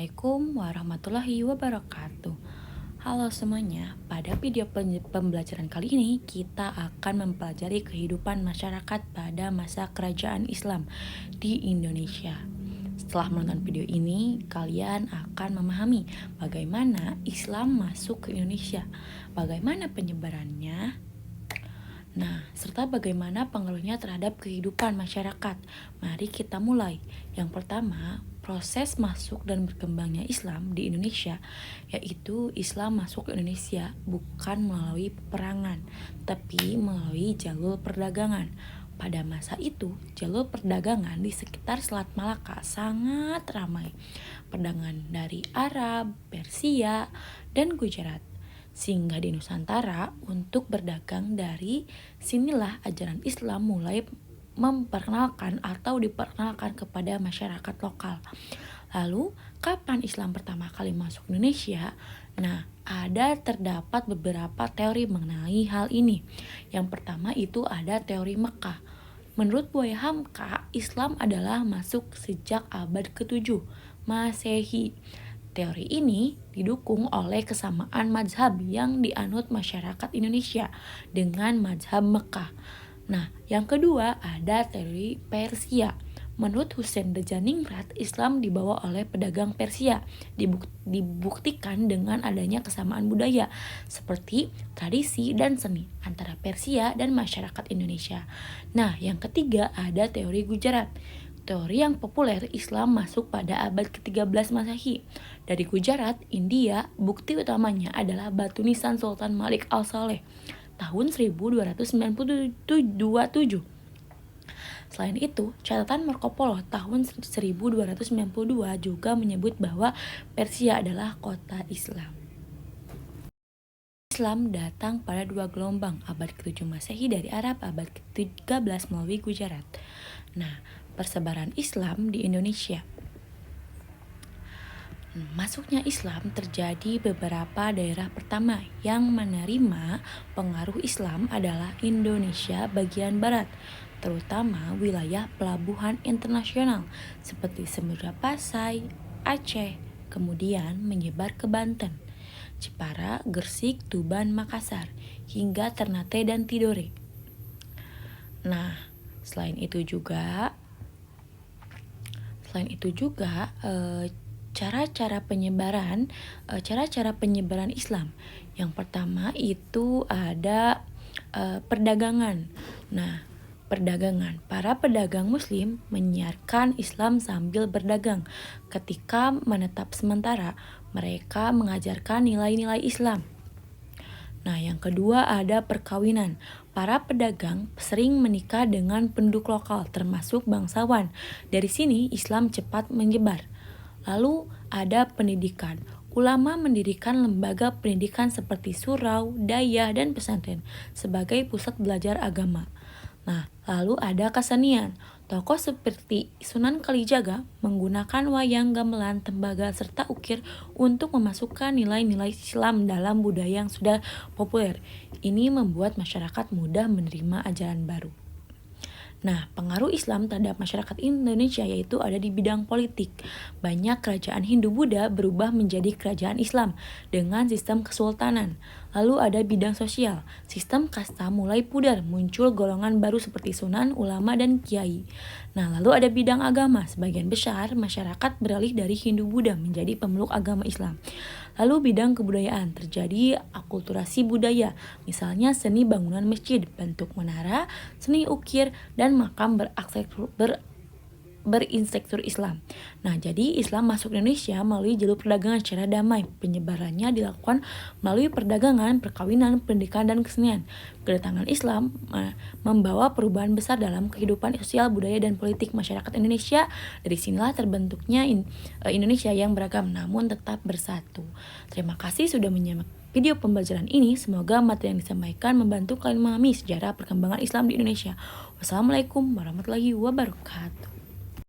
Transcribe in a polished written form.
Assalamualaikum warahmatullahi wabarakatuh. Halo semuanya, pada video pembelajaran kali ini kita akan mempelajari kehidupan masyarakat pada masa kerajaan Islam di Indonesia. Setelah menonton video ini, kalian akan memahami bagaimana Islam masuk ke Indonesia, bagaimana penyebarannya, serta bagaimana pengaruhnya terhadap kehidupan masyarakat. Mari kita mulai. Yang pertama, proses masuk dan berkembangnya Islam di Indonesia, yaitu Islam masuk ke Indonesia bukan melalui peperangan, tapi melalui jalur perdagangan. Pada masa itu, jalur perdagangan di sekitar Selat Malaka sangat ramai. Perdagangan dari Arab, Persia, dan Gujarat. Sehingga di Nusantara untuk berdagang dari sinilah ajaran Islam mulai memperkenalkan atau diperkenalkan kepada masyarakat lokal. Lalu, kapan Islam pertama kali masuk Indonesia? Terdapat beberapa teori mengenai hal ini. Yang pertama itu ada teori Mekah. Menurut Buya Hamka, Islam adalah masuk sejak abad ke-7 Masehi. Teori ini didukung oleh kesamaan mazhab yang dianut masyarakat Indonesia dengan mazhab Mekah. Yang kedua ada teori Persia. Menurut Husain Dajaningrat, Islam dibawa oleh pedagang Persia. Dibuktikan dengan adanya kesamaan budaya seperti tradisi dan seni antara Persia dan masyarakat Indonesia. Yang ketiga ada teori Gujarat. Teori yang populer, Islam masuk pada abad ke-13 Masehi. Dari Gujarat, India, bukti utamanya adalah batu nisan Sultan Malik Al-Saleh tahun 1297. Selain itu, catatan Marco Polo tahun 1292 juga menyebut bahwa Persia adalah kota Islam. Islam datang pada dua gelombang, abad ke-7 Masehi dari Arab, abad ke-13 melalui Gujarat. Persebaran Islam di Indonesia. Masuknya Islam terjadi beberapa daerah. Pertama yang menerima pengaruh Islam adalah Indonesia bagian barat, terutama wilayah pelabuhan internasional seperti Samudra Pasai, Aceh, kemudian menyebar ke Banten, Jepara, Gresik, Tuban, Makassar, hingga Ternate dan Tidore. Selain itu juga cara-cara penyebaran Islam. Yang pertama itu ada perdagangan. Perdagangan. Para pedagang muslim menyiarkan Islam sambil berdagang. Ketika menetap sementara, mereka mengajarkan nilai-nilai Islam. Yang kedua ada perkawinan. Para pedagang sering menikah dengan penduduk lokal, termasuk bangsawan. Dari sini Islam cepat menyebar. Lalu ada pendidikan. Ulama mendirikan lembaga pendidikan seperti surau, dayah, dan pesantren sebagai pusat belajar agama. Lalu ada kesenian. Tokoh seperti Sunan Kalijaga menggunakan wayang, gamelan, tembaga, serta ukir untuk memasukkan nilai-nilai Islam dalam budaya yang sudah populer. Ini membuat masyarakat mudah menerima ajaran baru. Pengaruh Islam terhadap masyarakat Indonesia yaitu ada di bidang politik. Banyak kerajaan Hindu-Buddha berubah menjadi kerajaan Islam dengan sistem kesultanan. Lalu ada bidang sosial. Sistem kasta mulai pudar, muncul golongan baru seperti sunan, ulama, dan kiai. Lalu ada bidang agama. Sebagian besar masyarakat beralih dari Hindu-Buddha menjadi pemeluk agama Islam. Lalu bidang kebudayaan, terjadi akulturasi budaya, misalnya seni bangunan masjid, bentuk menara, seni ukir, dan makam berinsitektur Islam. Jadi Islam masuk Indonesia melalui jalur perdagangan secara damai. Penyebarannya dilakukan melalui perdagangan, perkawinan, pendidikan, dan kesenian. Kedatangan Islam membawa perubahan besar dalam kehidupan sosial, budaya, dan politik masyarakat Indonesia. Dari sinilah terbentuknya Indonesia yang beragam namun tetap bersatu. Terima kasih sudah menyimak video pembelajaran ini. Semoga materi yang disampaikan membantu kalian memahami sejarah perkembangan Islam di Indonesia. Wassalamualaikum warahmatullahi wabarakatuh.